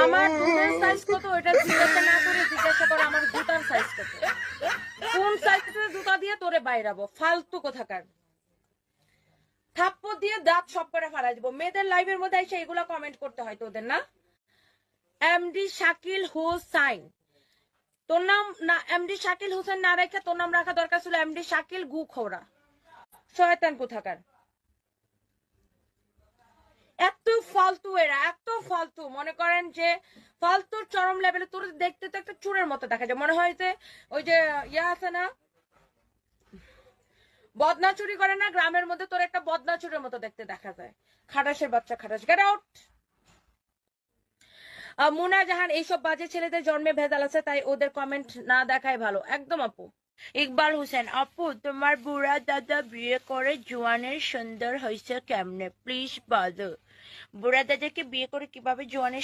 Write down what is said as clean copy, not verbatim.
আমার দুধের সাইজ কত এটা জিজ্ঞাসা না করে জিজ্ঞাসা করে আমার জুতার সাইজ কত, কোন সাইজের জুতা দিয়ে তোরে বাইরাবো, ফালতু কোথাকার। থাপ্পড় দিয়ে দাঁত সব করে ফালাই দিব। মেয়েদের লাইভের মধ্যে এসে এগুলা কমেন্ট করতে হয় তোদের না? এমডি শাকিল হোসাইন, তোর নাম না এমডি শাকিল হোসেন না রেখে তোর নাম রাখা দরকার ছিল এমডি শাকিল গু খোরা, শয়তান কোথাকার। এত ফালতু এরা, এত ফালতু, মনে করেন যে ফালতুর চরম লেভেলে। তোর দেখতে তো একটা চুরের মতো দেখা যায়, মনে হয় যে ওই যে ইয়া আছে না, বদনা চুরি করে না গ্রামের মধ্যে, তোর একটা বদনা চুরের মতো দেখতে দেখা যায়। খাটাসের বাচ্চা খাটাস, গেট আউট। মুনা জাহান, এইসব বাজে ছেলেদের জন্মে ভেজাল আছে, তাই ওদের কমেন্ট না দেখাই ভালো। একদম আপু। ইকবাল হোসেন, আপু তোমার বুড়া দাদা বিয়ে করে জোয়ানের সুন্দর হয়েছে কেমনে, প্লিজ বলো বুড়া দাদাকে বিয়ে করে কিভাবে জোয়ানের